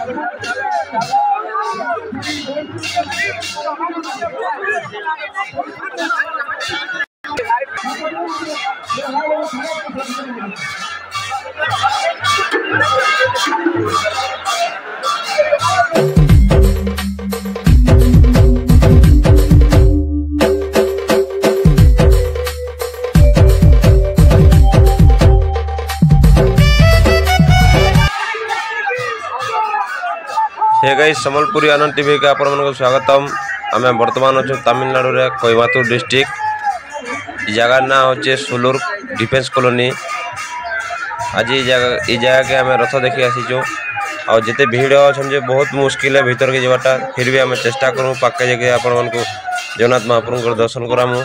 Hey guys Sambalpuri आनंद TV के आपण मन को स्वागतम। आमे वर्तमान अच्छे तमिलनाडु रे कोयम्बटूर डिस्ट्रिक्ट जगह ना होचे सुलूर डिफेंस कॉलोनी। आज ये जगह के आमे रथ देखि आसीचो और जिते भीड़ अछन जे बहुत मुश्किल है भीतर के जवाटा, फिर भी आमे चेष्टा करू पाके जगह आपण मन को जगन्नाथ महाप्रभु को दर्शन करामु।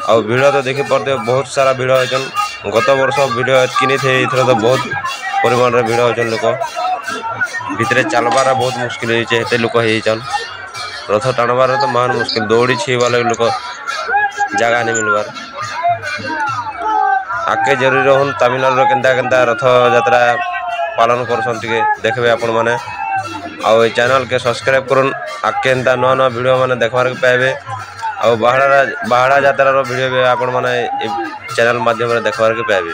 और भीड़ तो देखि पड़ते बहुत सारा भीड़ अछन। गत वर्ष भीड़ एतकिनी थे, इथर तो बहुत परिमाण रे भीड़ अछन। लोक भितरे चलबार बहुत मुश्किल होते लोक होचन। रथ टाणबार तो महान मुश्किल, दौड़ी छीवाले लोक जगह नहीं मिलबार। आगे जरूरी रहन तमिलनाडु केन्ता केन्ता रथ यात्रा पालन करसन टिके देखबे आपण माने। और ये चैनल के सब्सक्राइब करन, आगे एंता नवा नवा वीडियो माने देखबार के पाइबे। और बाहड़ा यात्रा रो वीडियो भी आपण माने चैनल माध्यम रे देखबार के पाइबे।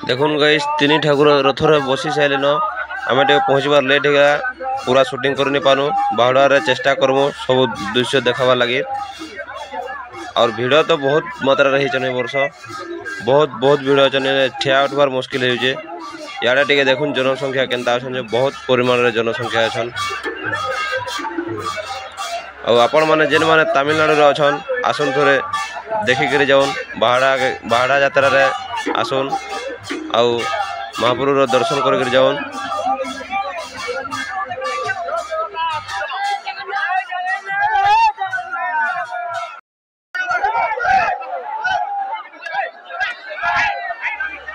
देखुन गाइस तीन ठाकुर रथर बसी सारे न आम पहुँचबार लेट होगा, पूरा शूटिंग कर नहीं पानु। बाहुड़ा चेष्टा करमु सब दृश्य देखाबार लगे। और भीड़ तो बहुत मात्रा रही वर्ष, बहुत भीड़ अच्छे, ठिया उठबार मुश्किल होचे। याडे टिके देखुन जनसंख्या केनता अछन, बहुत परिमाण रे जनसंख्या अछन। और आपण माने जेन माने तमिलनाडु रे अछन आसन थोरे देखि करी जाउन। बाहड़ा यात्रा रे आसन आउ महाप्रभु रो दर्शन कर जाउन।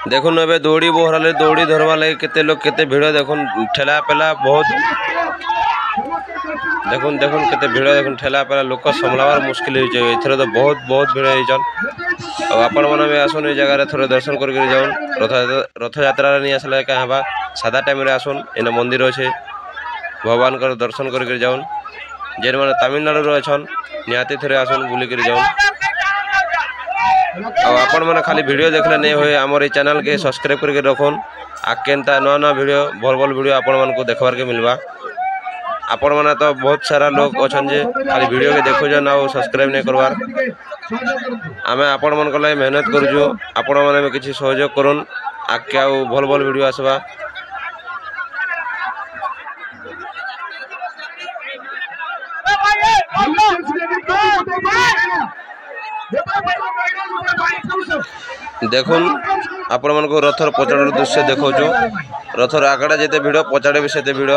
देखुन ए दौड़ी बोहराले दौड़ी धरवा लगे केते लोग केते भीड़ देखुन, ठेला पेला बहुत देखुन केते भीड़ देखुन, ठेला पेला लोक संभलावार मुश्किल होइचे। एथरे तो बहुत भीड़ होइचन। और आपण माने भी आसुन ए जगह रे थोड़े दर्शन कर जाउन। रथ यात्रा रे नहीं आसले का हबा, सादा टाइम रे आसुन। एने मंदिर अच्छे, भगवान कर दर्शन कर जाउन। जेन माने तमिलनाडु रे अछन निहाती थरे आसुन बुली कर जाउन। और आपण माने खाली वीडियो देखले नहीं होए, हमर ए चैनल के सब्सक्राइब करके रखुन। आकेनता नवा नवा वीडियो भल वीडियो आपण मन को देखबार के मिलबा। आपण माने तो बहुत सारा लोग अछन जे खाली वीडियो के देखो जन और सब्सक्राइब नहीं करबार। आमे आपण मन को मेहनत करूछु, आपण माने में किछि सहयोग करुन, आके आउ भल वीडियो आसबा। देखुन आपण मन को रथर पछाड़ दृश्य देखौछु। रथर आगड़ा जेते भीड़ पछाड़े भी सेते भीड़,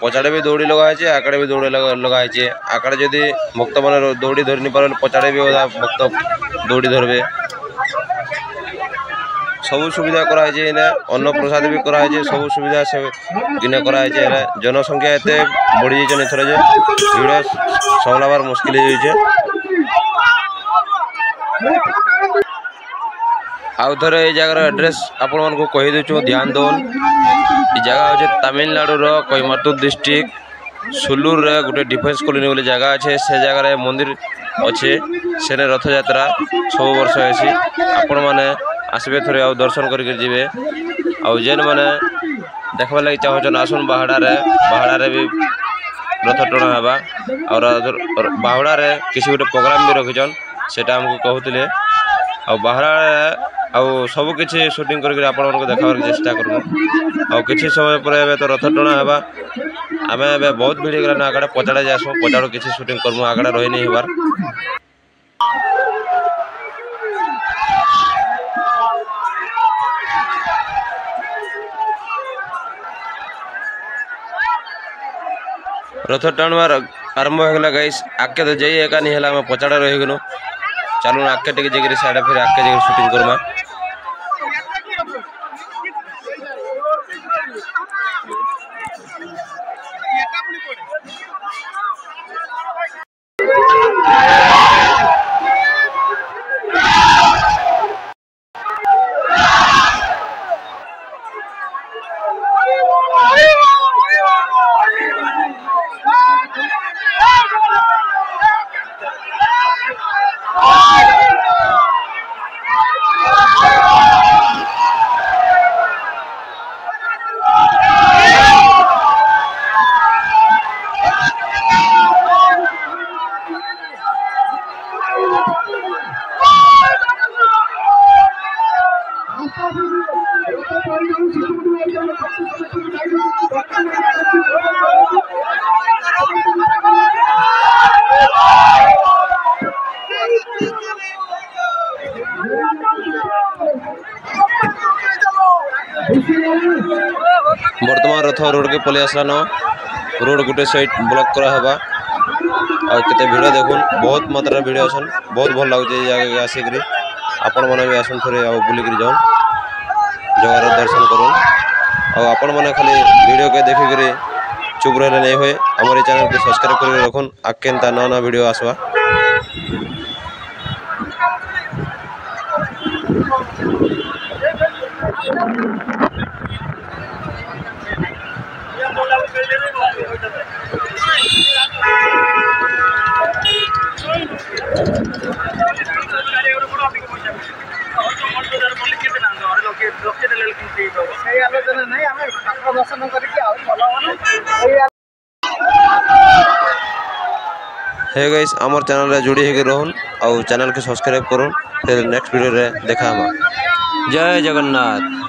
पछाड़े भी दौड़ी लगाई, आकड़े भी दौड़ी लगाई। आकड़े जदि भक्त मैंने दौड़ी धरी नहीं पारे, पछाड़े भी भक्त दौड़ी धरबे। सब सुविधा कराई, अन्न प्रसाद भी कराई, सब सुविधा से इने कराई। जनसंख्या एते बढ़ी जाइए एथर जे भीड़ संभलाबार मुश्किल हो। आउ थे ये जगार एड्रेस आपण मन को कही दूँ, ध्यान दौन। ये जगह अच्छे तमिलनाडु रो कोयम्बटूर डिस्ट्रिक्ट सुलूर रे गोटे डिफेंस कॉलोनी बोले जगह अच्छे। से जगह मंदिर अच्छे, से रथ यात्रा सब वर्ष ऐसी। आपण मैंने आसबे थोड़े आउ दर्शन करके आउ जेन मैंने देखवा लगे चाहन आसन बाहड़ा रे भी रथ टଣା हेबा। और बाहुड़ा रे किसी गोटे प्रोग्राम भी रखिछन, सेटा हमको कहूतिले। और बाहड़ा आउ सब किछि शूटिंग करके आपण मन को देखाबार चेष्टा करबो। और किछि समय पर एबे तो रथ टଣା हेबा। आमे एबे बहुत भीड़ गला आगड़ा पछाड़े जासु, पछाड़ो किछि शूटिंग करमु, आगड़ा रही नहीं हेबार। रथ टाणवार आरंभ होगा गाइस आगे तो जाई एका नहीं है पचाड़ा रही गलु चलू आगे टे जाकर साइड फिर आगे जाकर शूटिंग करमा वर्तमान रथ रोड के पलि आसलान रोड गोटे साइड ब्लॉक करा हवा आ केते भिड़ देखुन बहुत मात्रा भिड़ अछन बहुत भल लागुचे जगह आसिक आपण मैंने भी आसन थे बुलिक जाऊन जगार दर्शन करूँ और आपण मैंने खाली वीडियो के देखिक चुप रहे नहीं हुए हमारे चैनल के सब्सक्राइब कर रखुन आगे नवा नवा वीडियो आसवा हे गाइस आमर चैनल रे जोड़ी होकर रहन और चैनल के सब्सक्राइब करूँ फिर नेक्स्ट वीडियो रे देखा जय जगन्नाथ।